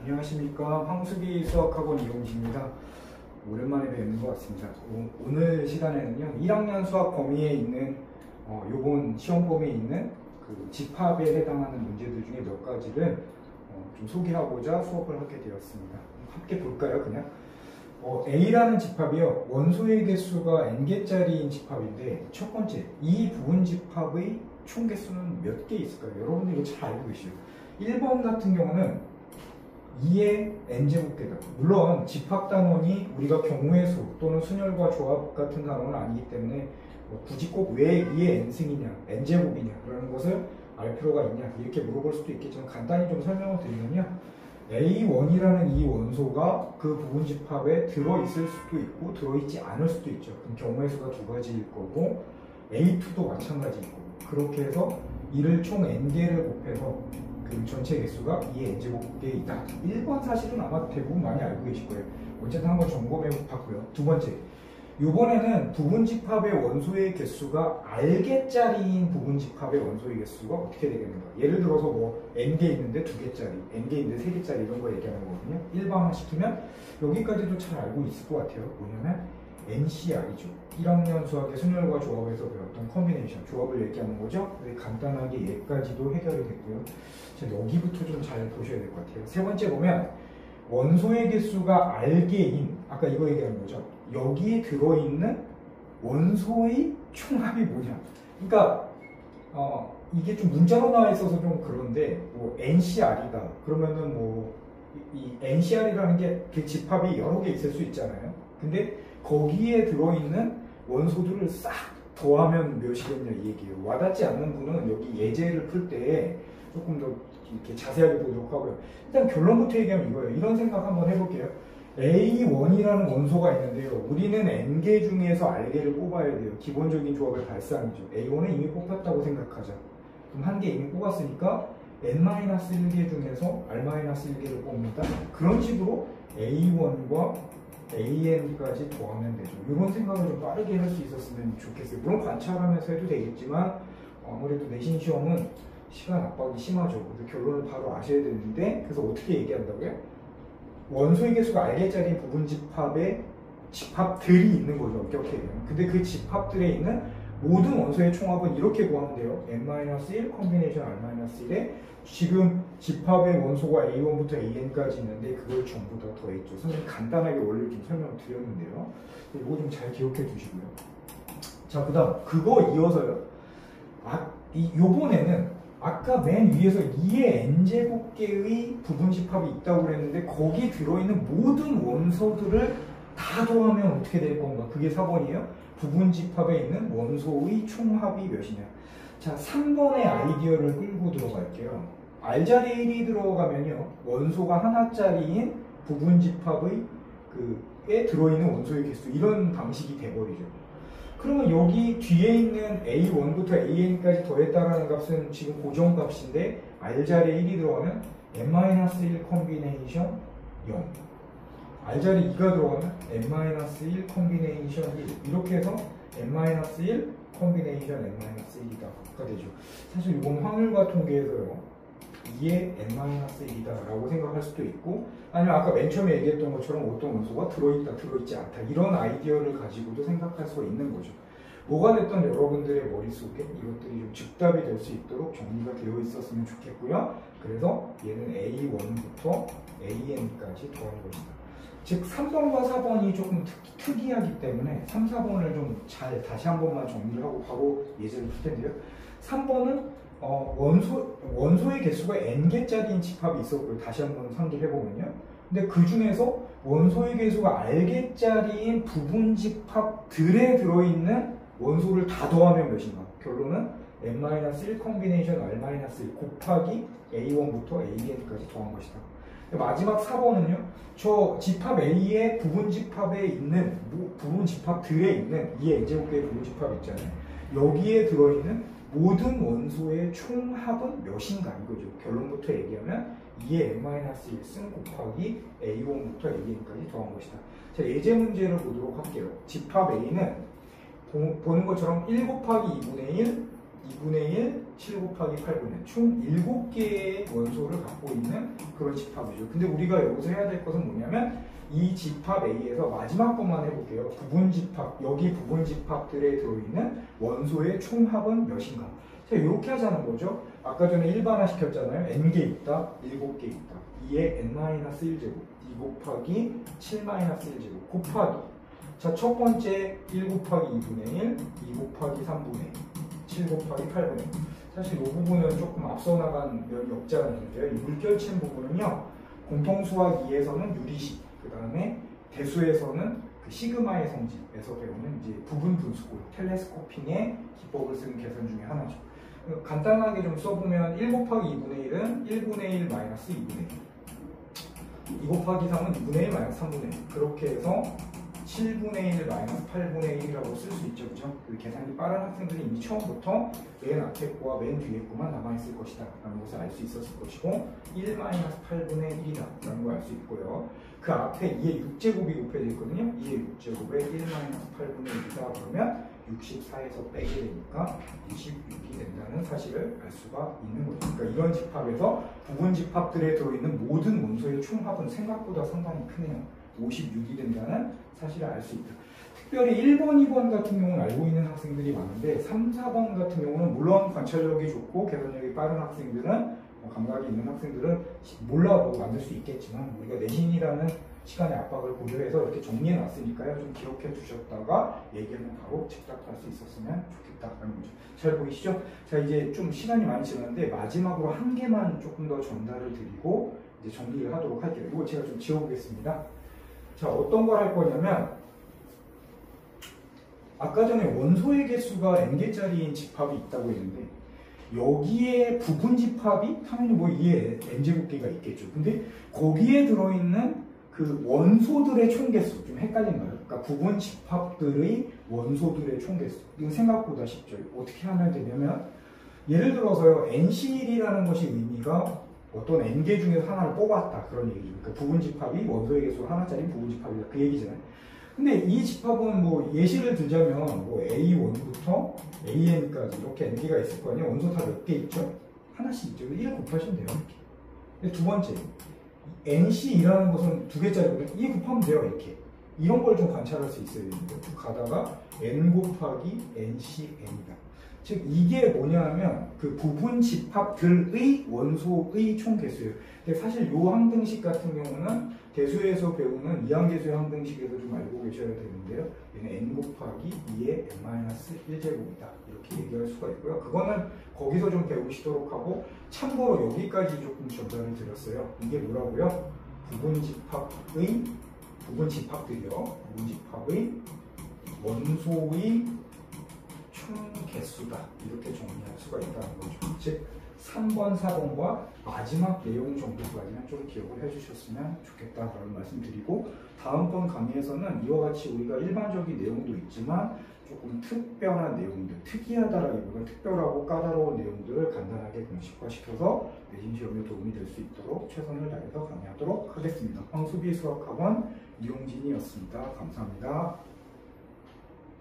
안녕하십니까. 황수기 수학학원 이용식입니다. 오랜만에 뵙는 것 같습니다. 오늘 시간에는요, 1학년 수학 범위에 있는 요번 시험 범위에 있는 그 집합에 해당하는 문제들 중에 몇 가지를 좀 소개하고자 수업을 하게 되었습니다. 함께 볼까요, 그냥? A라는 집합이요, 원소의 개수가 n개짜리인 집합인데, 첫 번째, 이 부분 집합의 총 개수는 몇 개 있을까요? 여러분들 이거 잘 알고 계시죠? 1번 같은 경우는 2의 n제곱개다. 물론 집합 단원이 우리가 경우의 수 또는 순열과 조합 같은 단원은 아니기 때문에 굳이 꼭 왜 2의 n승이냐, n제곱이냐 라는 것을 알 필요가 있냐 이렇게 물어볼 수도 있겠지만 간단히 좀 설명을 드리면요, A1이라는 이 원소가 그 부분 집합에 들어있을 수도 있고 들어있지 않을 수도 있죠. 그럼 경우의 수가 두 가지일 거고 A2도 마찬가지일 거고, 그렇게 해서 이를 총 n개를 곱해서 그 전체 개수가 2의 n제곱개이다. 1번 사실은 아마 대부분 많이 알고 계실 거예요. 어쨌든 한번 점검해 봤고요. 두 번째, 이번에는 부분 집합의 원소의 개수가 R개짜리인 부분 집합의 원소의 개수가 어떻게 되겠는가. 예를 들어서 뭐 n개 있는데 2개짜리, n개 있는데 3개짜리 이런 거 얘기하는 거거든요. 일반화시키면 여기까지도 잘 알고 있을 것 같아요. 뭐냐면 NCR이죠. 1학년 수학의 순열과 조합에서 배웠던 컨비네이션, 조합을 얘기하는 거죠. 간단하게 얘까지도 해결이 됐고요. 자, 여기부터 좀 잘 보셔야 될 것 같아요. 세 번째 보면 원소의 개수가 R개인, 아까 이거 얘기하는 거죠. 여기에 들어있는 원소의 총합이 뭐냐. 그러니까 이게 좀 문자로 나와 있어서 좀 그런데 뭐 NCR이다. 그러면은 뭐 이 NCR이라는 게 그 집합이 여러 개 있을 수 있잖아요. 근데 거기에 들어있는 원소들을 싹 더하면 몇이겠냐 이 얘기예요. 와닿지 않는 분은 여기 예제를 풀 때 조금 더 이렇게 자세하게 보도록 하고요. 일단 결론부터 얘기하면 이거예요. 이런 생각 한번 해볼게요. A1이라는 원소가 있는데요, 우리는 n개 중에서 R개를 뽑아야 돼요. 기본적인 조합의 발상이죠. A1은 이미 뽑았다고 생각하자. 그럼 한 개 이미 뽑았으니까 n-1개 중에서 R-1개를 뽑는다. 그런 식으로 A1과 AN까지 더하면 되죠. 이런 생각을 좀 빠르게 할 수 있었으면 좋겠어요. 물론 관찰하면서 해도 되겠지만 아무래도 내신 시험은 시간 압박이 심하죠. 그래서 결론을 바로 아셔야 되는데, 그래서 어떻게 얘기한다고요? 원소의 개수가 R개짜리 부분 집합에 집합들이 있는 거죠. 어떻게 되면. 근데 그 집합들에 있는 모든 원소의 총합은 이렇게 구하면 돼요. n-1 컨비네이션 R-1에 지금 집합의 원소가 A1부터 AN까지 있는데 그걸 전부 다 더했죠. 선생님 간단하게 원리를 좀 설명을 드렸는데요. 이거 좀 잘 기억해 주시고요. 자, 그 다음 그거 이어서요. 요번에는 아까 맨 위에서 2의 n제곱개의 부분 집합이 있다고 그랬는데 거기 들어있는 모든 원소들을 다 더하면 어떻게 될 건가? 그게 4번이에요. 부분 집합에 있는 원소의 총합이 몇이냐. 자, 3번의 아이디어를 끌고 들어갈게요. R자리에 1이 들어가면요, 원소가 하나짜리인 부분 집합의 에 들어있는 원소의 개수, 이런 방식이 돼버리죠. 그러면 여기 뒤에 있는 A1부터 AN까지 더했다라는 값은 지금 고정값인데 R자리에 1이 들어가면 n-1 컨비네이션 0, R자리 2가 들어가면 n-1 컨비네이션 1, 이렇게 해서 n-1 컨비네이션 n-1이다 가 되죠. 사실 이건 확률과 통계에서요, 2의 n-1이다 라고 생각할 수도 있고, 아니면 아까 맨 처음에 얘기했던 것처럼 어떤 원소가 들어있다 들어있지 않다 이런 아이디어를 가지고도 생각할 수가 있는 거죠. 뭐가 됐던 여러분들의 머릿속에 이것들이 좀 즉답이 될 수 있도록 정리가 되어 있었으면 좋겠고요. 그래서 얘는 A1부터 AN까지 더한 것이다. 즉 3번과 4번이 조금 특이하기 때문에 3, 4번을 좀 잘 다시 한 번만 정리를 하고 바로 예제를 풀 텐데요. 3번은 원소의 개수가 n개짜리인 집합이 있었고요. 다시 한번 상기해보면요. 근데 그 중에서 원소의 개수가 R개짜리인 부분 집합들에 들어있는 원소를 다 더하면 몇인가? 결론은 n-1 컨비네이션 R-1 곱하기 A1부터 AN까지 더한 것이다. 마지막 4번은요, 저 집합 A의 부분 집합에 있는, 부분 집합들에 있는 2의 n제곱개의 부분 집합 있잖아요. 여기에 들어있는 모든 원소의 총합은 몇인가 이거죠. 결론부터 얘기하면 2의 n-1승 곱하기 A1부터 AN까지 더한 것이다. 자, 예제 문제를 보도록 할게요. 집합 A는 보는 것처럼 1 곱하기 2분의 1, 2분의 1, 7 곱하기 8분의 총 7개의 원소를 갖고 있는 그런 집합이죠. 근데 우리가 여기서 해야 될 것은 뭐냐면 이 집합 A에서 마지막 것만 해볼게요. 부분 집합, 여기 부분 집합들에 들어있는 원소의 총합은 몇인가. 자, 이렇게 하자는 거죠. 아까 전에 일반화 시켰잖아요. n개 있다, 7개 있다. 2에 n-1제곱, 2 곱하기 7-1제곱 곱하기. 자, 첫 번째 1 곱하기 2분의 1, 2 곱하기 3분의 1, 7 곱하기 8분의 1. 사실 이 부분은 조금 앞서 나간 면이 없지 않아 있는데요. 이 물결침 부분은요, 공통수학 2에서는 유리식, 그 다음에 대수에서는 그 시그마의 성질에서 배우는 이제 부분 분수고 텔레스코핑의 기법을 쓰는 계산 중에 하나죠. 간단하게 좀 써보면 1 곱하기 2분의 1은 1분의 1 마이너스 2분의 1, 2 곱하기 3은 2분의 1 마이너스 3분의 1, 그렇게 해서 7분의 1 마이너스 8분의 1이라고 쓸 수 있죠. 그죠? 계산이 빠른 학생들이 이미 처음부터 맨 앞에 거와 맨 뒤에 거만 남아있을 것이다 라는 것을 알 수 있었을 것이고 1 마이너스 8분의 1이다 라는 걸 알 수 있고요. 그 앞에 2의 6제곱이 곱해져 있거든요. 2의 6제곱에 1 마이너스 8분의 1이다 그러면 64에서 빼게 되니까 26이 된다는 사실을 알 수가 있는 거죠. 그러니까 이런 집합에서 부분 집합들에 들어있는 모든 원소의 총합은 생각보다 상당히 크네요. 56이 된다는 사실을 알 수 있다. 특별히 1번, 2번 같은 경우는 알고 있는 학생들이 많은데 3, 4번 같은 경우는 물론 관찰력이 좋고 계산력이 빠른 학생들은 감각이 있는 학생들은 몰라도 만들 수 있겠지만 우리가 내신이라는 시간의 압박을 고려해서 이렇게 정리해 놨으니까요. 좀 기억해 두셨다가 얘기하면 바로 즉답할 수 있었으면 좋겠다라는 거죠. 잘 보이시죠? 자, 이제 좀 시간이 많이 지났는데 마지막으로 한 개만 조금 더 전달을 드리고 이제 정리를 하도록 할게요. 이거 제가 좀 지워보겠습니다. 자, 어떤 걸 할 거냐면 아까 전에 원소의 개수가 n개짜리인 집합이 있다고 했는데 여기에 부분 집합이 당연히 뭐 이에 n제곱개가 있겠죠. 근데 거기에 들어있는 그 원소들의 총개수 좀 헷갈린가요? 그러니까 부분 집합들의 원소들의 총개수. 이건 생각보다 쉽죠. 어떻게 하면 되냐면 예를 들어서요, nCl이라는 것이 의미가 어떤 n개 중에서 하나를 뽑았다 그런 얘기죠. 그러니까 부분 집합이 원소의 개수가 하나짜리 부분 집합이다 그 얘기잖아요. 근데 이 집합은 뭐 예시를 들자면 뭐 A1부터 AN까지 이렇게 n개가 있을 거 아니에요. 원소 다 몇 개 있죠? 하나씩 있죠. 1 곱하시면 돼요. 이렇게. 근데 두 번째 NC이라는 것은 2개짜리거든요. 2 곱하면 돼요. 이렇게. 이런 걸 좀 관찰할 수 있어야 되는데 가다가 n 곱하기 NCN이다. 즉 이게 뭐냐면 그 부분 집합들의 원소의 총개수예요. 근데 사실 이 항등식 같은 경우는 대수에서 배우는 이항계수의 항등식에서 좀 알고 계셔야 되는데요. 얘는 n 곱하기 2의 n-1제곱이다. 이렇게 얘기할 수가 있고요. 그거는 거기서 좀 배우시도록 하고 참고로 여기까지 조금 전달을 드렸어요. 이게 뭐라고요? 부분 집합의 원소의 총개수다. 이렇게 정리할 수가 있다는 거죠. 즉 3번, 4번과 마지막 내용 정도까지는 좀 기억을 해주셨으면 좋겠다라는 말씀 드리고 다음번 강의에서는 이와 같이 우리가 일반적인 내용도 있지만 조금 특별한 내용들, 특이하다라기보다 특별하고 까다로운 내용들을 간단하게 공식화시켜서 내신 시험에 도움이 될 수 있도록 최선을 다해서 강의하도록 하겠습니다. 황수비 수학학원 이용진이었습니다. 감사합니다.